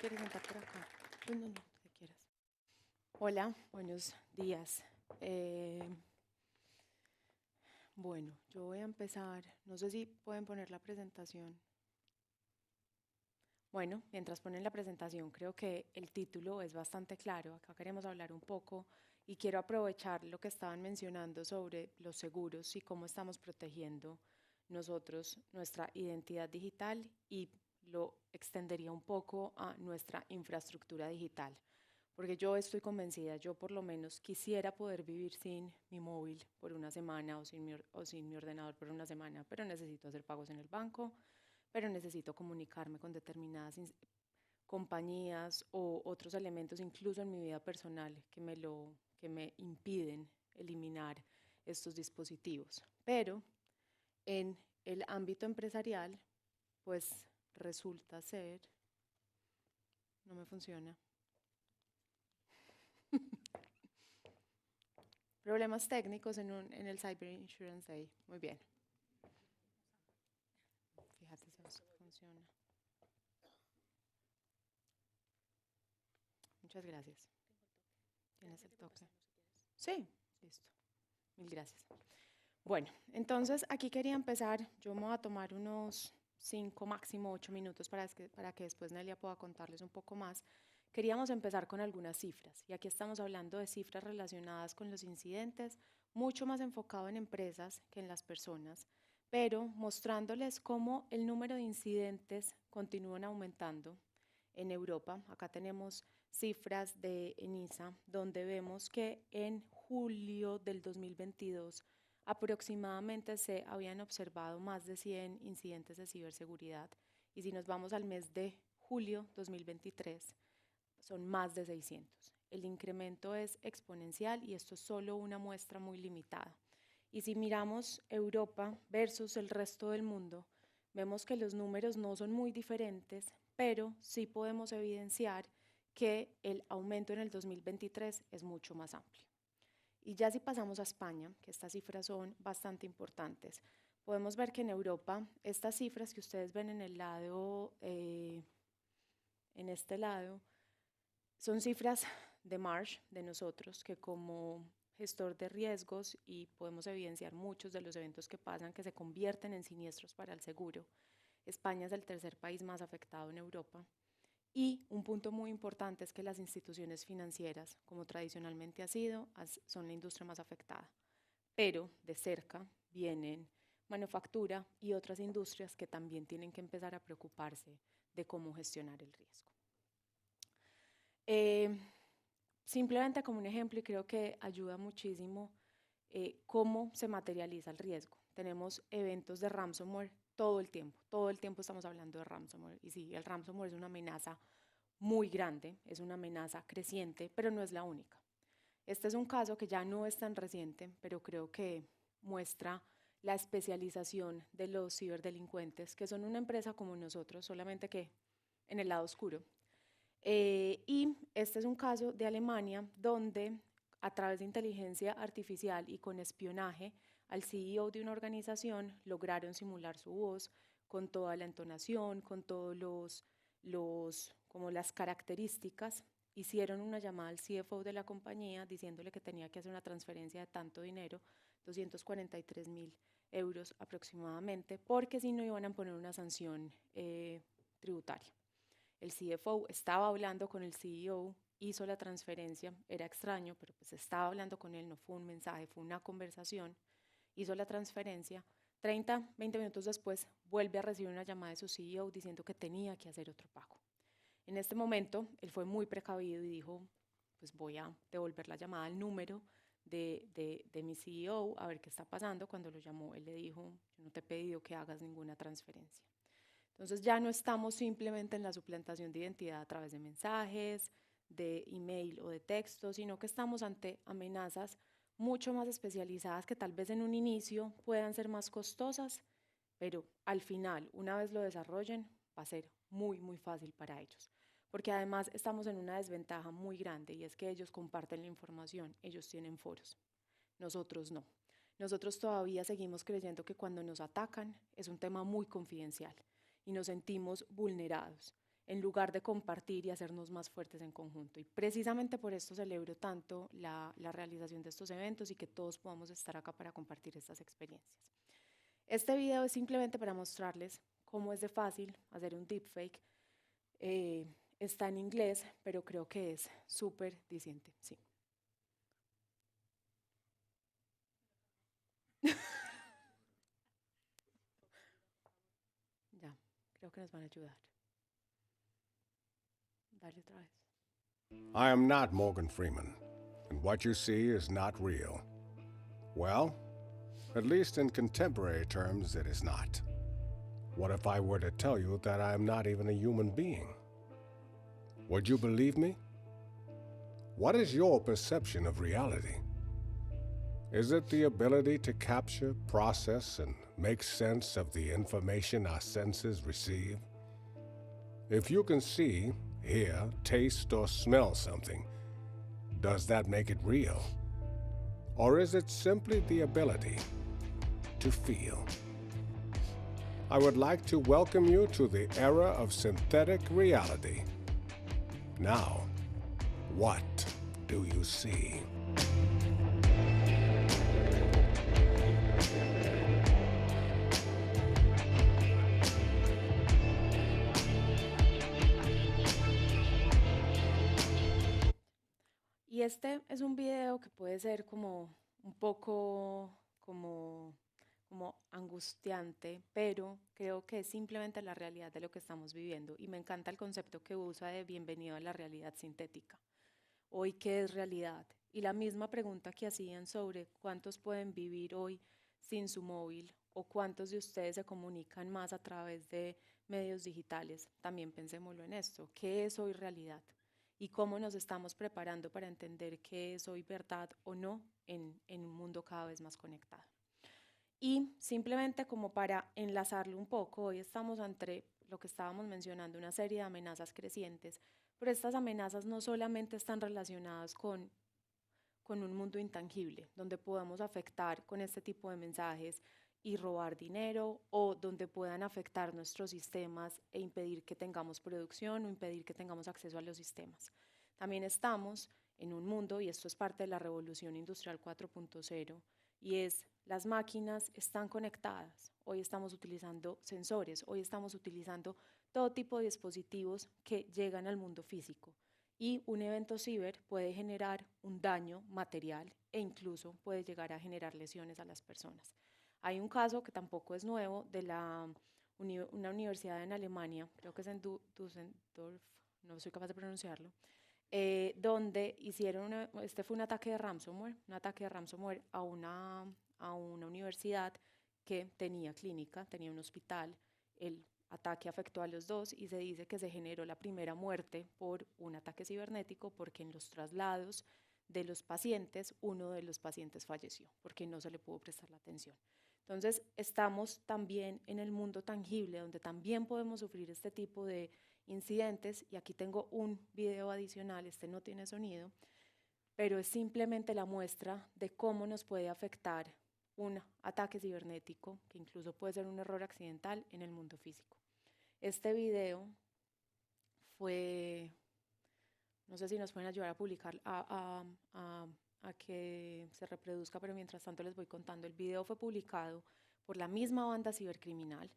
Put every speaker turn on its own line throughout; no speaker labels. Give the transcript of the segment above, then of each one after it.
quieres sentar por acá? No, no, no, que quieras. Hola, buenos días. Bueno, yo voy a empezar. No sé si pueden poner la presentación. Bueno, mientras ponen la presentación, creo que el título es bastante claro. Acá queremos hablar un poco y quiero aprovechar lo que estaban mencionando sobre los seguros y cómo estamos protegiendo nosotros nuestra identidad digital y lo extendería un poco a nuestra infraestructura digital. Porque yo estoy convencida, yo por lo menos quisiera poder vivir sin mi móvil por una semana o sin mi ordenador por una semana, pero necesito hacer pagos en el banco, pero necesito comunicarme con determinadas compañías o otros elementos, incluso en mi vida personal, que me impiden eliminar estos dispositivos. Pero en el ámbito empresarial, pues resulta ser, no me funciona. Problemas técnicos en el Cyber Insurance Day. Muy bien. Fíjate si eso funciona. Muchas gracias. ¿Tienes el toque? Sí, listo. Mil gracias. Bueno, entonces aquí quería empezar. Yo me voy a tomar unos 5, máximo 8 minutos para que después Nelia pueda contarles un poco más. Queríamos empezar con algunas cifras. Y aquí estamos hablando de cifras relacionadas con los incidentes, mucho más enfocado en empresas que en las personas, pero mostrándoles cómo el número de incidentes continúan aumentando en Europa. Acá tenemos cifras de ENISA, donde vemos que en julio del 2022 aproximadamente se habían observado más de 100 incidentes de ciberseguridad y si nos vamos al mes de julio 2023 son más de 600. El incremento es exponencial y esto es solo una muestra muy limitada. Y si miramos Europa versus el resto del mundo, vemos que los números no son muy diferentes, pero sí podemos evidenciar que el aumento en el 2023 es mucho más amplio. Y ya si pasamos a España, que estas cifras son bastante importantes, podemos ver que en Europa estas cifras que ustedes ven en el lado, en este lado, son cifras de Marsh, de nosotros, que como gestor de riesgos y podemos evidenciar muchos de los eventos que pasan que se convierten en siniestros para el seguro. España es el tercer país más afectado en Europa. Y un punto muy importante es que las instituciones financieras, como tradicionalmente ha sido, son la industria más afectada. Pero de cerca vienen manufactura y otras industrias que también tienen que empezar a preocuparse de cómo gestionar el riesgo. Simplemente como un ejemplo, y creo que ayuda muchísimo cómo se materializa el riesgo. Tenemos eventos de ransomware todo el tiempo estamos hablando de ransomware. Y sí, el ransomware es una amenaza muy grande, es una amenaza creciente, pero no es la única. Este es un caso que ya no es tan reciente, pero creo que muestra la especialización de los ciberdelincuentes, que son una empresa como nosotros, solamente que en el lado oscuro. Y este es un caso de Alemania donde a través de inteligencia artificial y con espionaje al CEO de una organización lograron simular su voz con toda la entonación, con todos como las características. Hicieron una llamada al CFO de la compañía diciéndole que tenía que hacer una transferencia de tanto dinero, 243.000 euros aproximadamente, porque si no iban a poner una sanción tributaria. El CFO estaba hablando con el CEO, hizo la transferencia, era extraño, pero pues estaba hablando con él, no fue un mensaje, fue una conversación, hizo la transferencia, 30, 20 minutos después vuelve a recibir una llamada de su CEO diciendo que tenía que hacer otro pago. En este momento, él fue muy precavido y dijo, pues voy a devolver la llamada al número de mi CEO a ver qué está pasando. Cuando lo llamó, él le dijo, yo no te he pedido que hagas ninguna transferencia. Entonces ya no estamos simplemente en la suplantación de identidad a través de mensajes, de email o de texto, sino que estamos ante amenazas mucho más especializadas que tal vez en un inicio puedan ser más costosas, pero al final, una vez lo desarrollen, va a ser muy, muy fácil para ellos. Porque además estamos en una desventaja muy grande y es que ellos comparten la información, ellos tienen foros, nosotros no. Nosotros todavía seguimos creyendo que cuando nos atacan es un tema muy confidencial y nos sentimos vulnerados. en lugar de compartir y hacernos más fuertes en conjunto. Y precisamente por esto celebro tanto la realización de estos eventos y que todos podamos estar acá para compartir estas experiencias. Este video es simplemente para mostrarles cómo es de fácil hacer un deepfake. Está en inglés, pero creo que es súper diciente, sí. Ya, creo que nos van a ayudar. Dale otra vez.
I am not Morgan Freeman, and what you see is not real. Well, at least in contemporary terms, it is not. What if I were to tell you that I am not even a human being? Would you believe me? What is your perception of reality? Is it the ability to capture, process, and make sense of the information our senses receive? If you can see, hear, taste, or smell something, does that make it real? Or is it simply the ability to feel? I would like to welcome you to the era of synthetic reality. Now, what do you see?
Y este es un video que puede ser como un poco como angustiante, pero creo que es simplemente la realidad de lo que estamos viviendo. Y me encanta el concepto que usa de bienvenido a la realidad sintética. Hoy, ¿qué es realidad? Y la misma pregunta que hacían sobre cuántos pueden vivir hoy sin su móvil o cuántos de ustedes se comunican más a través de medios digitales, también pensémoslo en esto. ¿Qué es hoy realidad? Y cómo nos estamos preparando para entender qué es hoy verdad o no en un mundo cada vez más conectado. Y simplemente como para enlazarlo un poco, hoy estamos ante lo que estábamos mencionando, una serie de amenazas crecientes, pero estas amenazas no solamente están relacionadas con un mundo intangible, donde podemos afectar con este tipo de mensajes y robar dinero, o donde puedan afectar nuestros sistemas e impedir que tengamos producción o impedir que tengamos acceso a los sistemas. También estamos en un mundo, y esto es parte de la revolución industrial 4.0, y es las máquinas están conectadas. Hoy estamos utilizando sensores, hoy estamos utilizando todo tipo de dispositivos que llegan al mundo físico. Y un evento ciber puede generar un daño material e incluso puede llegar a generar lesiones a las personas. Hay un caso que tampoco es nuevo de una universidad en Alemania, creo que es en Düsseldorf, no soy capaz de pronunciarlo, donde este fue un ataque de ransomware a una universidad que tenía clínica, tenía un hospital. El ataque afectó a los dos y se dice que se generó la primera muerte por un ataque cibernético porque en los traslados de los pacientes, uno de los pacientes falleció porque no se le pudo prestar la atención. Entonces, estamos también en el mundo tangible, donde también podemos sufrir este tipo de incidentes, y aquí tengo un video adicional, este no tiene sonido, pero es simplemente la muestra de cómo nos puede afectar un ataque cibernético, que incluso puede ser un error accidental en el mundo físico. Este video fue, no sé si nos pueden ayudar a publicar, a que se reproduzca, pero mientras tanto les voy contando. El video fue publicado por la misma banda cibercriminal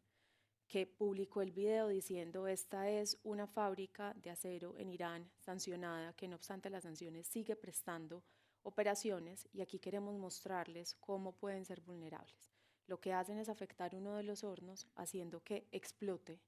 que publicó el video diciendo: esta es una fábrica de acero en Irán sancionada, que no obstante las sanciones sigue prestando operaciones, y aquí queremos mostrarles cómo pueden ser vulnerables. Lo que hacen es afectar uno de los hornos haciendo que explote,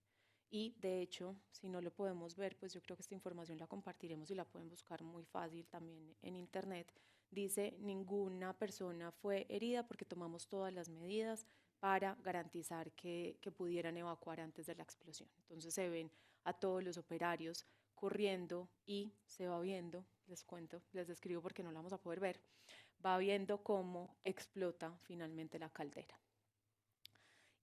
y de hecho, si no lo podemos ver, pues yo creo que esta información la compartiremos y la pueden buscar muy fácil también en internet. Dice: ninguna persona fue herida porque tomamos todas las medidas para garantizar que pudieran evacuar antes de la explosión. Entonces se ven a todos los operarios corriendo y se va viendo, les cuento, les describo porque no la vamos a poder ver, va viendo cómo explota finalmente la caldera.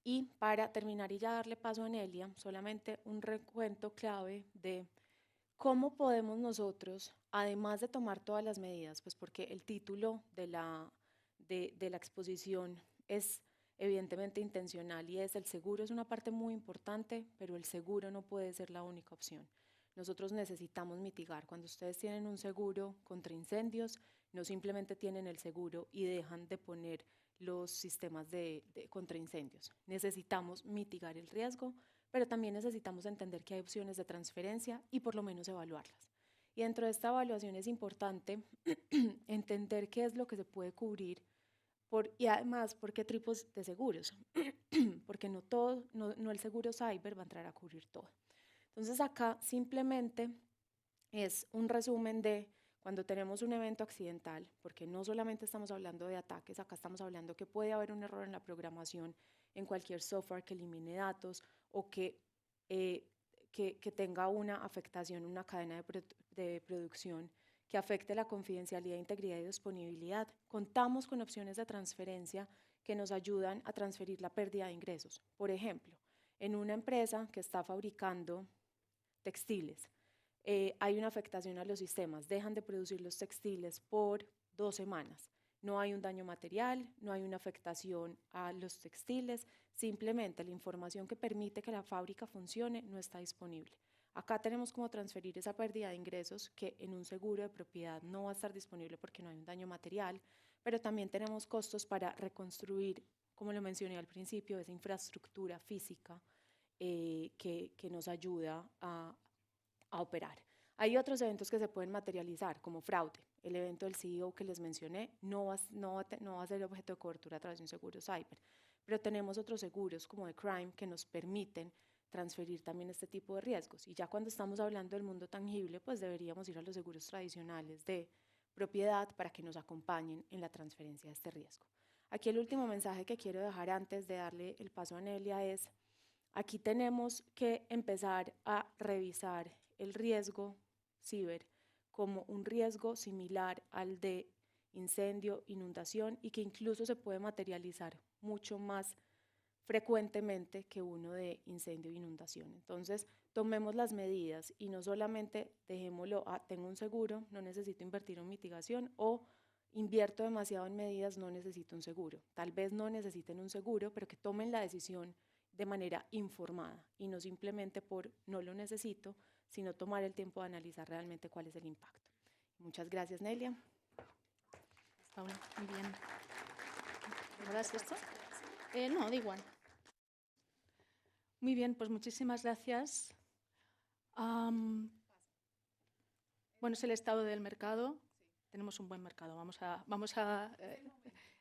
Y para terminar y ya darle paso a Nelia, solamente un recuento clave de cómo podemos nosotros, además de tomar todas las medidas, pues porque el título de la exposición es evidentemente intencional, y es: el seguro es una parte muy importante, pero el seguro no puede ser la única opción. Nosotros necesitamos mitigar. Cuando ustedes tienen un seguro contra incendios, no simplemente tienen el seguro y dejan de poner los sistemas contra incendios. Necesitamos mitigar el riesgo, pero también necesitamos entender que hay opciones de transferencia y por lo menos evaluarlas. Y dentro de esta evaluación es importante entender qué es lo que se puede cubrir y además por qué tipos de seguros, porque no el seguro cyber va a entrar a cubrir todo. Entonces acá simplemente es un resumen de cuando tenemos un evento accidental, porque no solamente estamos hablando de ataques, acá estamos hablando que puede haber un error en la programación, en cualquier software que elimine datos o que tenga una afectación, una cadena de producción que afecte la confidencialidad, integridad y disponibilidad. Contamos con opciones de transferencia que nos ayudan a transferir la pérdida de ingresos. Por ejemplo, en una empresa que está fabricando textiles, hay una afectación a los sistemas, dejan de producir los textiles por 2 semanas. No hay un daño material, no hay una afectación a los textiles, simplemente la información que permite que la fábrica funcione no está disponible. Acá tenemos cómo transferir esa pérdida de ingresos que en un seguro de propiedad no va a estar disponible porque no hay un daño material, pero también tenemos costos para reconstruir, como lo mencioné al principio, esa infraestructura física que nos ayuda a operar. Hay otros eventos que se pueden materializar, como fraude. El evento del CEO que les mencioné no va a ser objeto de cobertura a través de un seguro cyber, pero tenemos otros seguros como de crime que nos permiten transferir también este tipo de riesgos. Y ya cuando estamos hablando del mundo tangible, pues deberíamos ir a los seguros tradicionales de propiedad para que nos acompañen en la transferencia de este riesgo. Aquí el último mensaje que quiero dejar antes de darle el paso a Nelia es: aquí tenemos que empezar a revisar el riesgo ciber como un riesgo similar al de incendio, inundación, y que incluso se puede materializar mucho más frecuentemente que uno de incendio e inundación. Entonces, tomemos las medidas y no solamente dejémoslo tengo un seguro, no necesito invertir en mitigación, o invierto demasiado en medidas, no necesito un seguro. Tal vez no necesiten un seguro, pero que tomen la decisión de manera informada y no simplemente por no lo necesito, sino tomar el tiempo de analizar realmente cuál es el impacto. Muchas gracias, Nelia.
Paula, muy bien. ¿Me das esto? No, da igual. Muy bien, pues muchísimas gracias. Bueno, es el estado del mercado. Tenemos un buen mercado.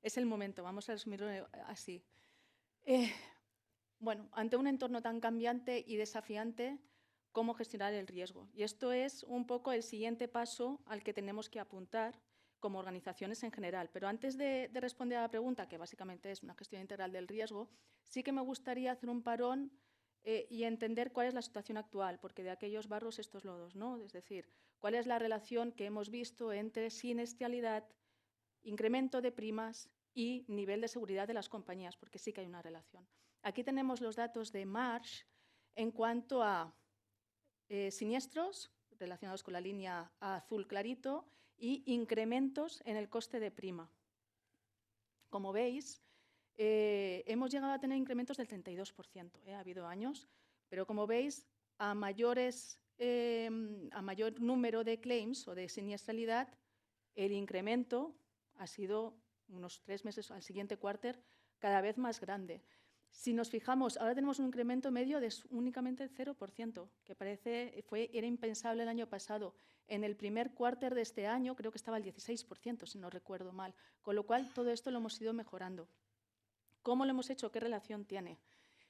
Es el momento, vamos a resumirlo así. Bueno, ante un entorno tan cambiante y desafiante, ¿cómo gestionar el riesgo? Y esto es un poco el siguiente paso al que tenemos que apuntar como organizaciones en general. Pero antes de responder a la pregunta, que básicamente es una gestión integral del riesgo, sí que me gustaría hacer un parón y entender cuál es la situación actual, porque de aquellos barros estos lodos, ¿no? Es decir, cuál es la relación que hemos visto entre siniestralidad, incremento de primas y nivel de seguridad de las compañías, porque sí que hay una relación. Aquí tenemos los datos de Marsh en cuanto a siniestros relacionados con la línea azul clarito y incrementos en el coste de prima. Como veis, hemos llegado a tener incrementos del 32%. Ha habido años, pero como veis, a mayor número de claims o de siniestralidad, el incremento ha sido unos 3 meses al siguiente cuarter cada vez más grande. Si nos fijamos, ahora tenemos un incremento medio de únicamente el 0%, que era impensable el año pasado. En el primer cuarter de este año creo que estaba el 16%, si no recuerdo mal, con lo cual todo esto lo hemos ido mejorando. ¿Cómo lo hemos hecho? ¿Qué relación tiene?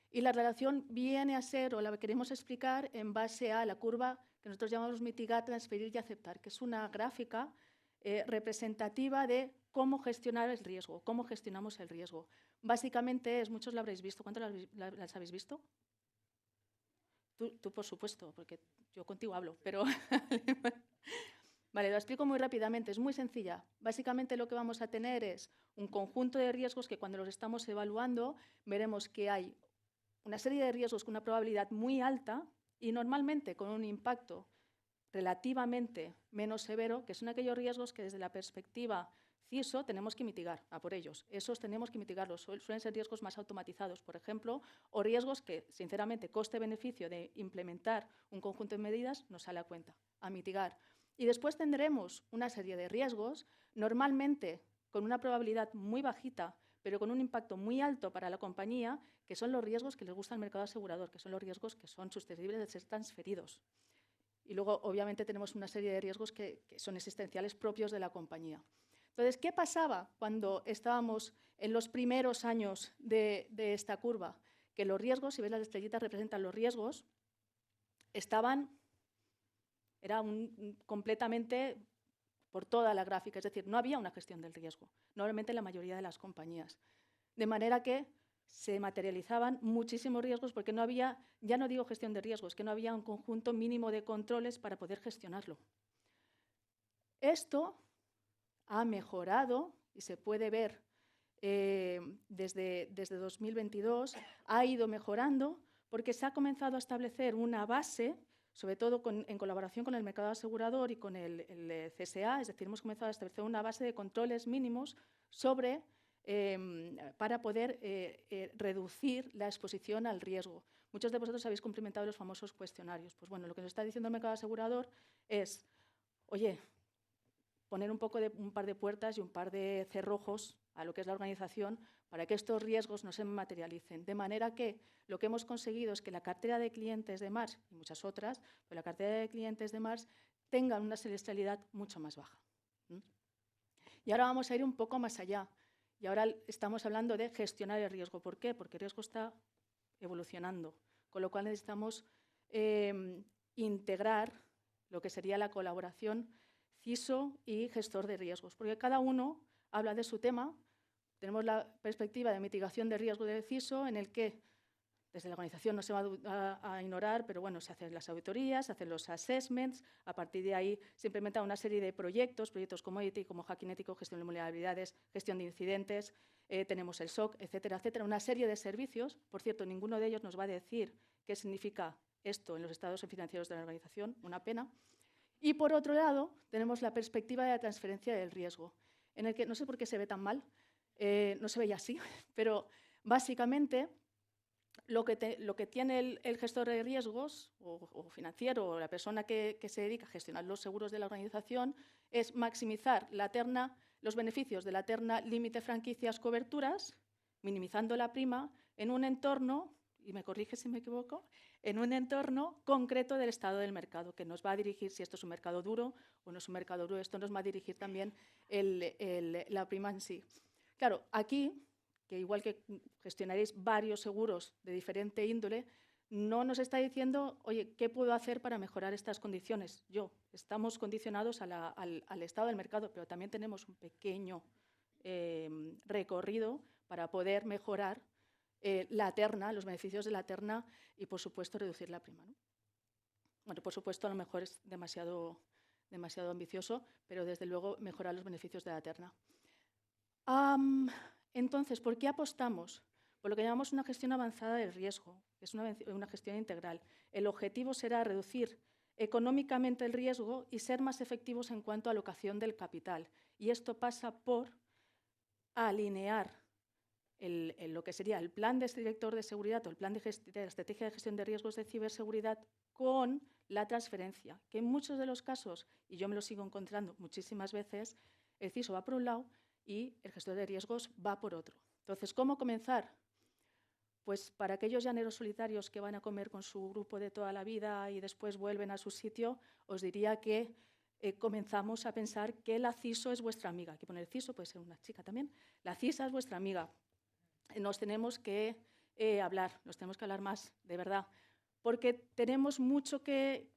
Y la relación viene a ser, o la queremos explicar, en base a la curva que nosotros llamamos mitigar, transferir y aceptar, que es una gráfica representativa de cómo gestionar el riesgo, cómo gestionamos el riesgo. Básicamente muchos lo habréis visto. ¿Cuántos las habéis visto? Tú, por supuesto, porque yo contigo hablo, pero vale, lo explico muy rápidamente, es muy sencilla. Básicamente lo que vamos a tener es un conjunto de riesgos que cuando los estamos evaluando veremos que hay una serie de riesgos con una probabilidad muy alta y normalmente con un impacto relativamente menos severo, que son aquellos riesgos que desde la perspectiva CISO tenemos que mitigar a por ellos. Esos tenemos que mitigarlos. Suelen ser riesgos más automatizados, por ejemplo, o riesgos que, sinceramente, coste-beneficio de implementar un conjunto de medidas no sale a cuenta, a mitigar. Y después tendremos una serie de riesgos, normalmente con una probabilidad muy bajita, pero con un impacto muy alto para la compañía, que son los riesgos que les gusta al mercado asegurador, que son los riesgos que son susceptibles de ser transferidos. Y luego, obviamente, tenemos una serie de riesgos que son existenciales propios de la compañía. Entonces, ¿qué pasaba cuando estábamos en los primeros años de esta curva? Que los riesgos, si ves las estrellitas representan los riesgos, era completamente por toda la gráfica, es decir, no había una gestión del riesgo, normalmente en la mayoría de las compañías. De manera que se materializaban muchísimos riesgos porque no había, ya no digo gestión de riesgos, que no había un conjunto mínimo de controles para poder gestionarlo. Esto ha mejorado y se puede ver desde 2022, ha ido mejorando porque se ha comenzado a establecer una base, sobre todo en colaboración con el mercado asegurador y con el CSA, es decir, hemos comenzado a establecer una base de controles mínimos para poder reducir la exposición al riesgo. Muchos de vosotros habéis cumplimentado los famosos cuestionarios. Pues bueno, lo que nos está diciendo el mercado asegurador es, oye, poner un par de puertas y un par de cerrojos a lo que es la organización para que estos riesgos no se materialicen. De manera que lo que hemos conseguido es que la cartera de clientes de Mars, y muchas otras, pero la cartera de clientes de Mars tengan una siniestralidad mucho más baja. Y ahora vamos a ir un poco más allá. Y ahora estamos hablando de gestionar el riesgo. ¿Por qué? Porque el riesgo está evolucionando, con lo cual necesitamos integrar lo que sería la colaboración CISO y gestor de riesgos, porque cada uno habla de su tema. Tenemos la perspectiva de mitigación de riesgo del CISO, en el que desde la organización no se va a ignorar, pero bueno, se hacen las auditorías, se hacen los assessments, a partir de ahí se implementa una serie de proyectos como ITI, como hacking ético, gestión de vulnerabilidades, gestión de incidentes, tenemos el SOC, etcétera, etcétera, una serie de servicios. Por cierto, ninguno de ellos nos va a decir qué significa esto en los estados financieros de la organización, una pena. Y por otro lado, tenemos la perspectiva de la transferencia del riesgo, en el que no sé por qué se ve tan mal, no se veía así, pero básicamente lo que tiene el gestor de riesgos o financiero o la persona que se dedica a gestionar los seguros de la organización es maximizar los beneficios de la terna límite franquicias coberturas, minimizando la prima en un entorno, y me corrige si me equivoco, en un entorno concreto del estado del mercado, que nos va a dirigir si esto es un mercado duro o no es un mercado duro. Esto nos va a dirigir también la prima en sí. Claro, aquí, que igual que gestionaréis varios seguros de diferente índole, no nos está diciendo, oye, ¿qué puedo hacer para mejorar estas condiciones? Estamos condicionados al estado del mercado, pero también tenemos un pequeño recorrido para poder mejorar la terna, los beneficios de la terna y, por supuesto, reducir la prima, ¿no? Bueno, por supuesto, a lo mejor es demasiado ambicioso, pero desde luego mejorar los beneficios de la terna. Entonces, ¿por qué apostamos? Por lo que llamamos una gestión avanzada del riesgo, que es una gestión integral. El objetivo será reducir económicamente el riesgo y ser más efectivos en cuanto a alocación del capital. Y esto pasa por alinear lo que sería el plan de director de seguridad o el plan de estrategia de gestión de riesgos de ciberseguridad con la transferencia, que en muchos de los casos, y yo me lo sigo encontrando muchísimas veces, el CISO va por un lado y el gestor de riesgos va por otro. Entonces, ¿cómo comenzar? Pues para aquellos llaneros solitarios que van a comer con su grupo de toda la vida y después vuelven a su sitio, os diría que comenzamos a pensar que la CISO es vuestra amiga. Aquí pone el CISO, puede ser una chica también. La CISA es vuestra amiga. Nos tenemos que hablar más, de verdad, porque tenemos mucho que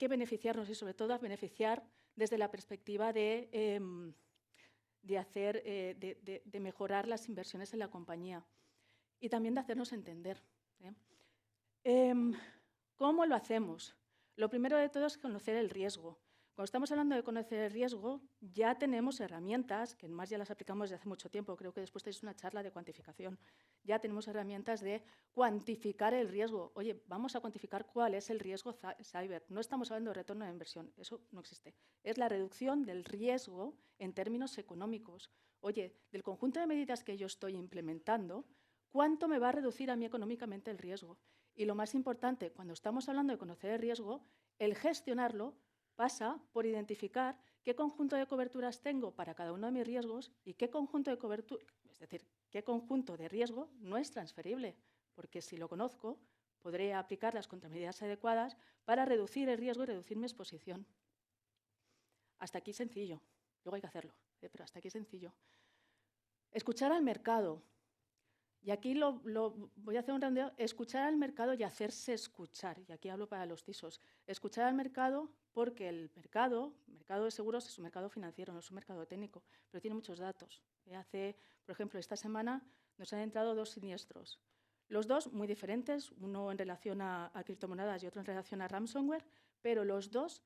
beneficiarnos y sobre todo a beneficiar desde la perspectiva de mejorar las inversiones en la compañía y también de hacernos entender. ¿Cómo lo hacemos? Lo primero de todo es conocer el riesgo. Cuando estamos hablando de conocer el riesgo, ya tenemos herramientas, que más ya las aplicamos desde hace mucho tiempo, creo que después tenéis una charla de cuantificación. Ya tenemos herramientas de cuantificar el riesgo. Oye, vamos a cuantificar cuál es el riesgo cyber. No estamos hablando de retorno de inversión, eso no existe. Es la reducción del riesgo en términos económicos. Oye, del conjunto de medidas que yo estoy implementando, ¿cuánto me va a reducir a mí económicamente el riesgo? Y lo más importante, cuando estamos hablando de conocer el riesgo, el gestionarlo pasa por identificar qué conjunto de coberturas tengo para cada uno de mis riesgos y qué conjunto de cobertura, es decir, qué conjunto de riesgo no es transferible, porque si lo conozco, podré aplicar las contramedidas adecuadas para reducir el riesgo y reducir mi exposición. Hasta aquí sencillo, luego hay que hacerlo, pero hasta aquí sencillo. Escuchar al mercado. Y aquí voy a hacer un rondeo, escuchar al mercado y hacerse escuchar. Y aquí hablo para los CISOs. Escuchar al mercado porque el mercado de seguros es un mercado financiero, no es un mercado técnico, pero tiene muchos datos. Por ejemplo, esta semana nos han entrado 2 siniestros. Los dos muy diferentes, uno en relación a criptomonedas y otro en relación a ransomware, pero los dos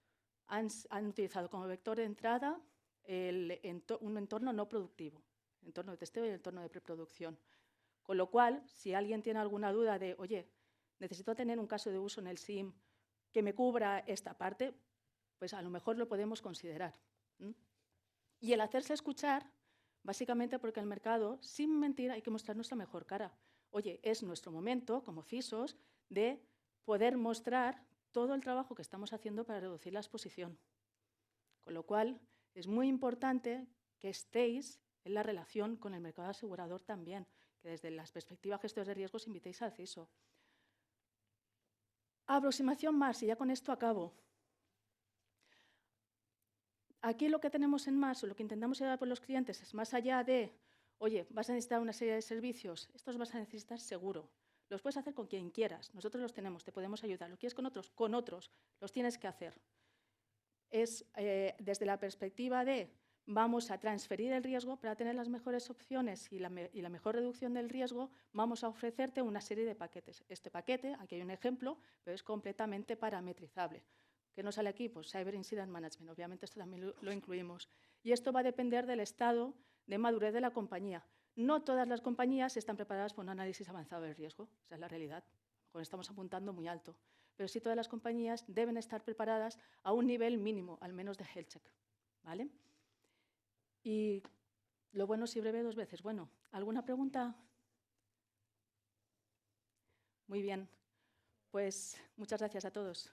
han utilizado como vector de entrada un entorno no productivo, el entorno de testeo y el entorno de preproducción. Con lo cual, si alguien tiene alguna duda de, oye, necesito tener un caso de uso en el SIEM que me cubra esta parte, pues a lo mejor lo podemos considerar. Y el hacerse escuchar, básicamente porque el mercado, sin mentir, hay que mostrar nuestra mejor cara. Oye, es nuestro momento, como CISOs, de poder mostrar todo el trabajo que estamos haciendo para reducir la exposición. Con lo cual, es muy importante que estéis en la relación con el mercado asegurador también, que desde las perspectivas gestores de riesgos invitéis al CISO. Aproximación más, y ya con esto acabo. Aquí lo que tenemos en más, o lo que intentamos llevar por los clientes, es más allá de, oye, vas a necesitar una serie de servicios, estos vas a necesitar seguro. Los puedes hacer con quien quieras, nosotros los tenemos, te podemos ayudar. ¿Lo quieres con otros, los tienes que hacer. Es desde la perspectiva de vamos a transferir el riesgo para tener las mejores opciones y la mejor reducción del riesgo, vamos a ofrecerte una serie de paquetes. Este paquete, aquí hay un ejemplo, pero es completamente parametrizable. ¿Qué nos sale aquí? Pues Cyber Incident Management, obviamente esto también lo incluimos. Y esto va a depender del estado de madurez de la compañía. No todas las compañías están preparadas para un análisis avanzado del riesgo, esa es la realidad. Estamos apuntando muy alto. Pero sí todas las compañías deben estar preparadas a un nivel mínimo, al menos de health check, ¿vale? Y lo bueno si breve 2 veces. Bueno, ¿alguna pregunta? Muy bien, pues muchas gracias a todos.